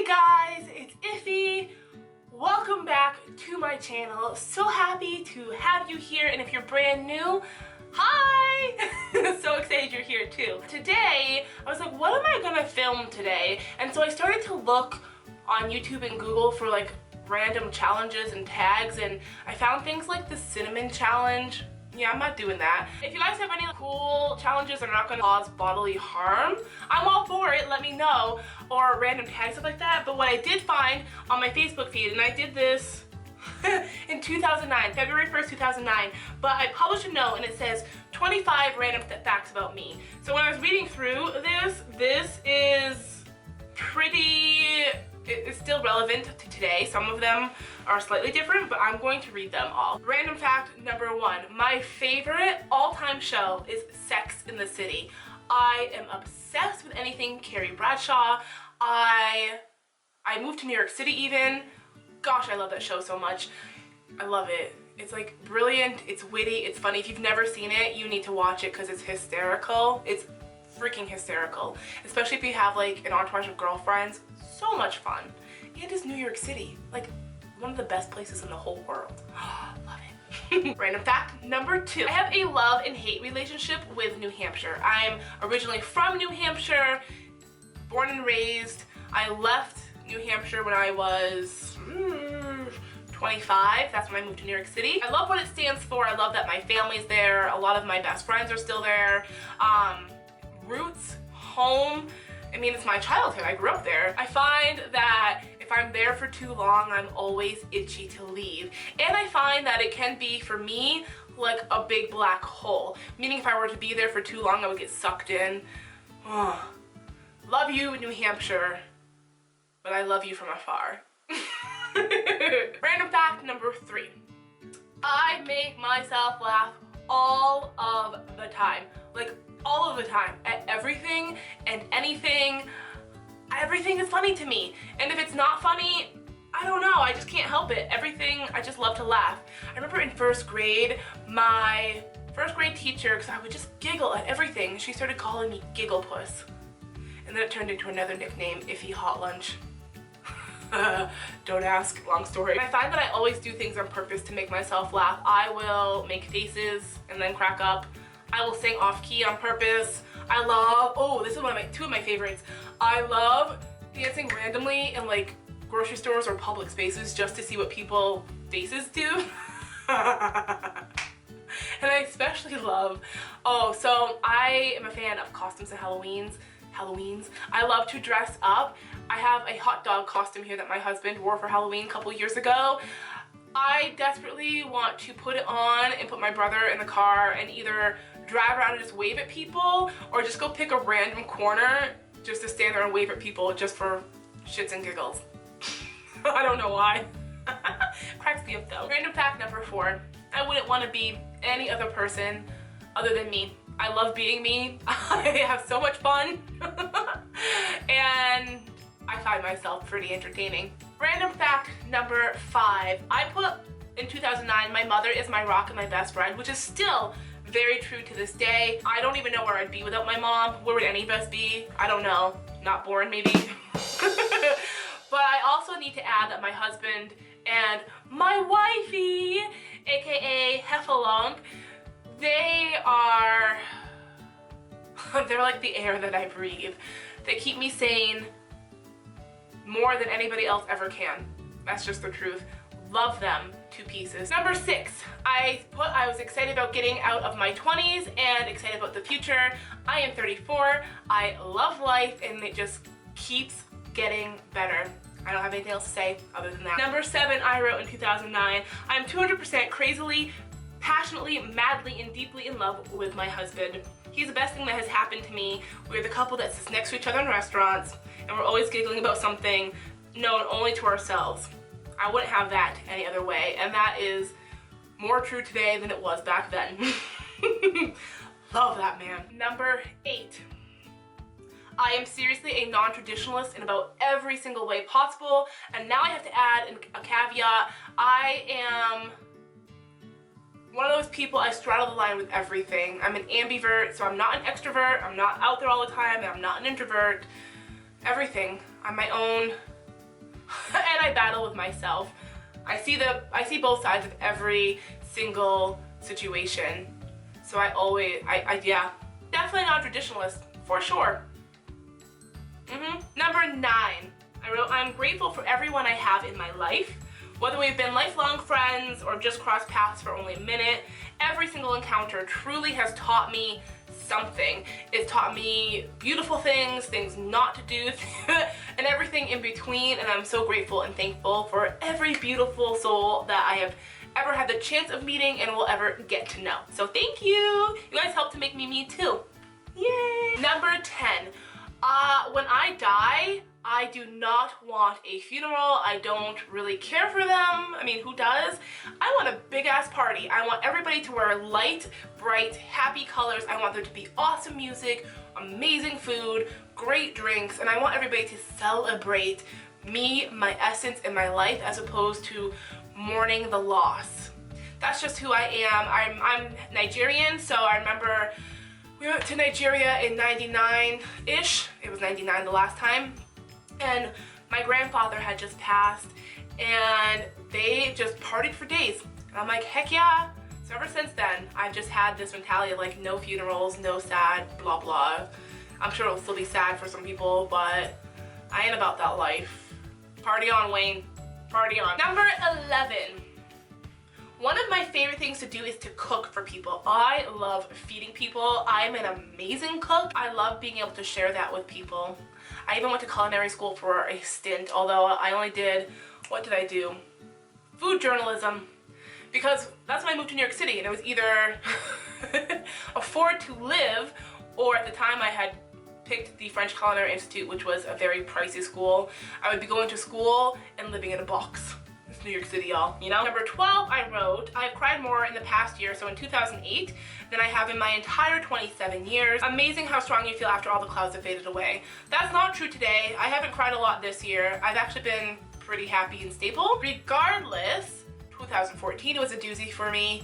guys, it's Iffy. Welcome back to my channel. So happy to have you here, and if you're brand new, hi! So excited you're here too. Today, I was like, what am I gonna film today? And so I started to look on YouTube and Google for like random challenges and tags, and I found things like the cinnamon challenge. Yeah, I'm not doing that. If you guys have any cool challenges that are not gonna cause bodily harm, I'm all for it, let me know. Or random tags, stuff like that. But what I did find on my Facebook feed, and I did this in 2009, February 1st, 2009, but I published a note and it says 25 random facts about me. So when I was reading through this is pretty, it's still relevant to today. Some of them are slightly different, but I'm going to read them all. Random fact number 1, my favorite all-time show is Sex in the City. I am obsessed with anything Carrie Bradshaw. I moved to New York City even. Gosh, I love that show so much. I love it. It's like brilliant, it's witty, it's funny. If you've never seen it, you need to watch it because it's hysterical. It's freaking hysterical, especially if you have like an entourage of girlfriends. So much fun. It is New York City, like one of the best places in the whole world. Love it. Random fact number 2. I have a love and hate relationship with New Hampshire. I'm originally from New Hampshire, born and raised. I left New Hampshire when I was 25. That's when I moved to New York City. I love what it stands for. I love that my family's there. A lot of my best friends are still there. Roots, home. I mean, it's my childhood. I grew up there. I find that if I'm there for too long, I'm always itchy to leave. And I find that it can be, for me, like a big black hole. Meaning if I were to be there for too long, I would get sucked in. Oh. Love you, New Hampshire, but I love you from afar. Random fact number 3. I make myself laugh all of the time. Like, all of the time, at everything and anything. Everything is funny to me, and if it's not funny, I don't know, I just can't help it. Everything, I just love to laugh. I remember in first grade, my first grade teacher, because I would just giggle at everything, she started calling me Giggle Puss, and then it turned into another nickname, Iffy Hot Lunch. Don't ask, long story. I find that I always do things on purpose to make myself laugh. I will make faces and then crack up. I will sing off key on purpose. I love, oh, this is one of two of my favorites. I love dancing randomly in like grocery stores or public spaces just to see what people faces do. And I especially love, so I am a fan of costumes and Halloweens. I love to dress up. I have a hot dog costume here that my husband wore for Halloween a couple years ago. I desperately want to put it on and put my brother in the car and either drive around and just wave at people, or just go pick a random corner just to stand there and wave at people just for shits and giggles. I don't know why. Cracks me up though. Random fact number 4. I wouldn't want to be any other person other than me. I love being me. I have so much fun. And I find myself pretty entertaining. Random fact number 5. I put in 2009, my mother is my rock and my best friend, which is still very true to this day. I don't even know where I'd be without my mom. Where would any of us be? I don't know. Not born, maybe. But I also need to add that my husband and my wifey, aka Heffalonk, they're like the air that I breathe. They keep me sane more than anybody else ever can. That's just the truth. Love them to pieces. Number 6, I was excited about getting out of my 20s and excited about the future. I am 34. I love life, and it just keeps getting better. I don't have anything else to say other than that. Number 7, I wrote in 2009, I'm 200% crazily, passionately, madly, and deeply in love with my husband. He's the best thing that has happened to me. We're the couple that sits next to each other in restaurants, and we're always giggling about something known only to ourselves. I wouldn't have that any other way, and that is more true today than it was back then. Love that man. Number 8. I am seriously a non-traditionalist in about every single way possible, and now I have to add a caveat. I am one of those people, I straddle the line with everything. I'm an ambivert, so I'm not an extrovert, I'm not out there all the time, and I'm not an introvert. Everything. I'm my own and I battle with myself. I see both sides of every single situation. So yeah, definitely not a traditionalist, for sure. Number 9, I wrote, I'm grateful for everyone I have in my life. Whether we've been lifelong friends or just crossed paths for only a minute, every single encounter truly has taught me something. It's taught me beautiful things, things not to do, and everything in between, and I'm so grateful and thankful for every beautiful soul that I have ever had the chance of meeting and will ever get to know. So thank you! You guys helped to make me too. Yay! Number 10. When I die, I do not want a funeral. I don't really care for them. I mean, who does? I want a big ass party. I want everybody to wear light, bright, happy colors. I want there to be awesome music, amazing food, great drinks, and I want everybody to celebrate me, my essence, and my life as opposed to mourning the loss. That's just who I am. I'm Nigerian, so I remember we went to Nigeria in 99-ish. It was 99 the last time. And my grandfather had just passed and they just partied for days. And I'm like, heck yeah. So ever since then, I've just had this mentality of like, no funerals, no sad, blah, blah. I'm sure it'll still be sad for some people, but I ain't about that life. Party on, Wayne. Party on. Number 11. One of my favorite things to do is to cook for people. I love feeding people. I'm an amazing cook. I love being able to share that with people. I even went to culinary school for a stint, although I only did, what did I do? Food journalism. Because that's when I moved to New York City, and it was either afford to live, or at the time I had picked the French Culinary Institute, which was a very pricey school. I would be going to school and living in a box. It's New York City, y'all, you know? Number 12, I wrote, I've cried more in the past year, so in 2008, than I have in my entire 27 years. Amazing how strong you feel after all the clouds have faded away. That's not true today. I haven't cried a lot this year. I've actually been pretty happy and stable. Regardless, 2014 it was a doozy for me.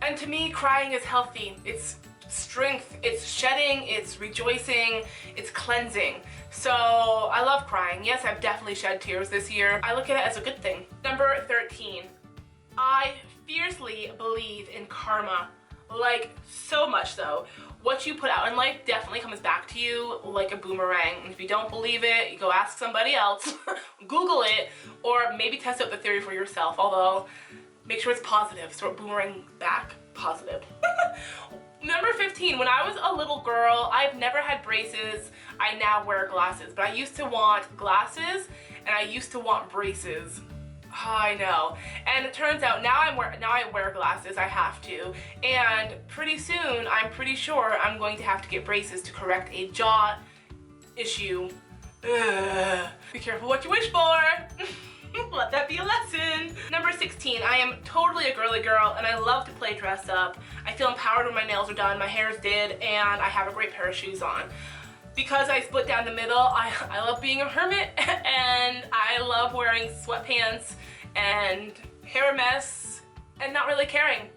And to me, crying is healthy. It's strength, it's shedding, it's rejoicing, it's cleansing. So I love crying. Yes, I've definitely shed tears this year. I look at it as a good thing. Number 13, I fiercely believe in karma. Like, so much so. What you put out in life definitely comes back to you like a boomerang. And if you don't believe it, you go ask somebody else, Google it, or maybe test out the theory for yourself. Although, make sure it's positive, so it boomerang back positive. Number 15, when I was a little girl, I've never had braces. I now wear glasses, but I used to want glasses and I used to want braces. Oh, I know. And it turns out now I wear glasses, I have to. And pretty soon, I'm pretty sure I'm going to have to get braces to correct a jaw issue. Ugh. Be careful what you wish for. Let that be a lesson. Number 16, I am totally a girly girl and I love to play dress up. I feel empowered when my nails are done, my hair's did, and I have a great pair of shoes on. Because I split down the middle, I love being a hermit and I love wearing sweatpants and hair mess and not really caring.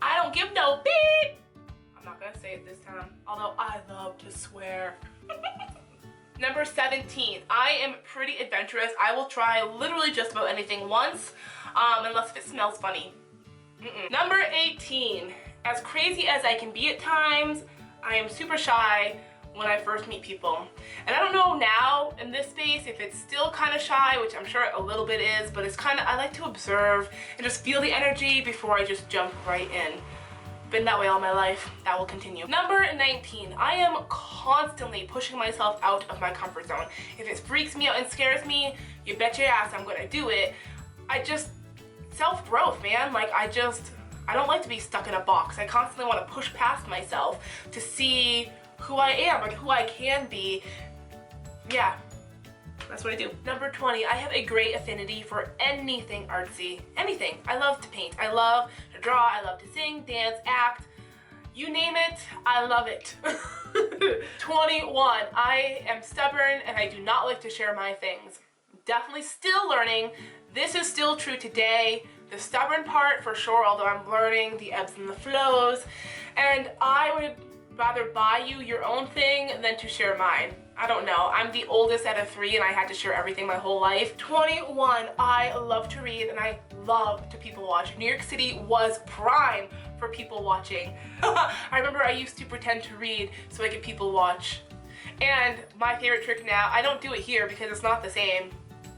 I don't give no beep. I'm not gonna say it this time, although I love to swear. Number 17, I am pretty adventurous. I will try literally just about anything once, unless it smells funny. Number 18, as crazy as I can be at times, I am super shy when I first meet people. And I don't know now in this space if it's still kind of shy, which I'm sure a little bit is, but it's kind of, I like to observe and just feel the energy before I just jump right in. Been that way all my life. That will continue. Number 19, I am constantly pushing myself out of my comfort zone. If it freaks me out and scares me, you bet your ass I'm gonna do it. Self-growth, man. Like, I don't like to be stuck in a box. I constantly want to push past myself to see who I am, like who I can be. Yeah. That's what I do. Number 20, I have a great affinity for anything artsy. Anything. I love to paint. I love to draw. I love to sing, dance, act. You name it, I love it. 21, I am stubborn and I do not like to share my things. Definitely still learning. This is still true today. The stubborn part for sure, although I'm learning the ebbs and the flows. And I would rather buy you your own thing than to share mine. I don't know. I'm the oldest out of 3 and I had to share everything my whole life. 21, I love to read and I love to people watch. New York City was prime for people watching. I remember I used to pretend to read so I could people watch. And my favorite trick now, I don't do it here because it's not the same.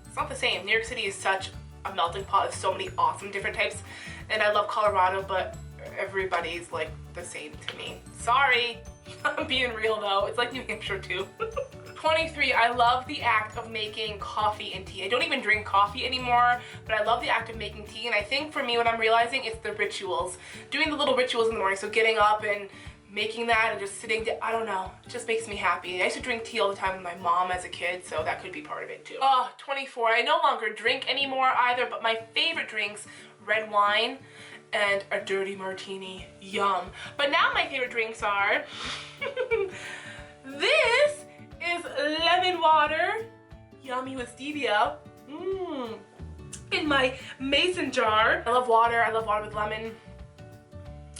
It's not the same. New York City is such a melting pot of so many awesome different types. And I love Colorado, but everybody's like the same to me. Sorry. I'm being real though. It's like New Hampshire too. 23, I love the act of making coffee and tea. I don't even drink coffee anymore, but I love the act of making tea. And I think for me, what I'm realizing is the rituals. Doing the little rituals in the morning. So getting up and making that and just sitting down, I don't know, it just makes me happy. I used to drink tea all the time with my mom as a kid, so that could be part of it too. 24, I no longer drink anymore either, but my favorite drinks, red wine and a dirty martini, yum. But now my favorite drinks are, this is lemon water, yummy with stevia, in my mason jar. I love water with lemon.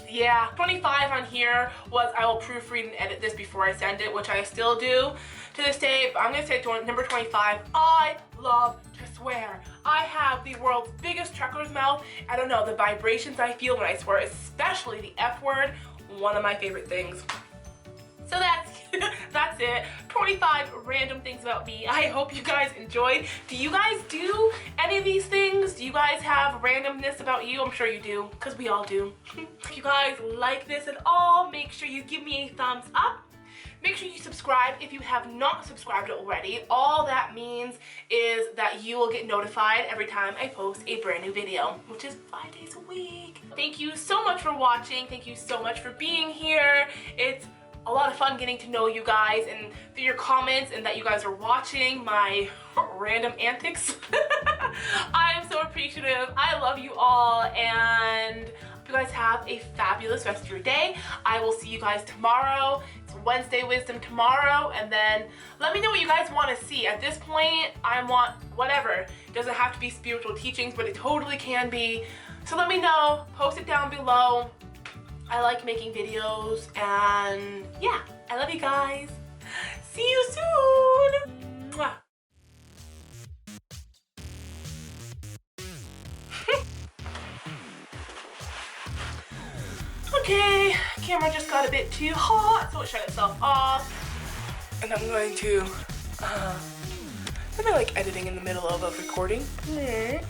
Yeah, 25 on here was I will proofread and edit this before I send it, which I still do to this day. But I'm gonna say number 25, I love to swear. I have the world's biggest trucker's mouth. I don't know, the vibrations I feel when I swear, especially the F word, one of my favorite things. So that's it. 25 random things about me. I hope you guys enjoyed. Do you guys do any of these things? Do you guys have randomness about you? I'm sure you do, because we all do. If you guys like this at all, make sure you give me a thumbs up. Make sure you subscribe if you have not subscribed already. All that means is that you will get notified every time I post a brand new video, which is 5 days a week. Thank you so much for watching. Thank you so much for being here. It's a lot of fun getting to know you guys and through your comments and that you guys are watching my random antics. I am so appreciative. I love you all and hope you guys have a fabulous rest of your day. I will see you guys tomorrow. It's Wednesday Wisdom tomorrow, and then let me know what you guys want to see. At this point, I want whatever. It doesn't have to be spiritual teachings, but it totally can be. So let me know. Post it down below. I like making videos, and yeah, I love you guys. See you soon. Mwah. Okay, camera just got a bit too hot, so it shut itself off. And I'm going to, am I like editing in the middle of a recording? Okay.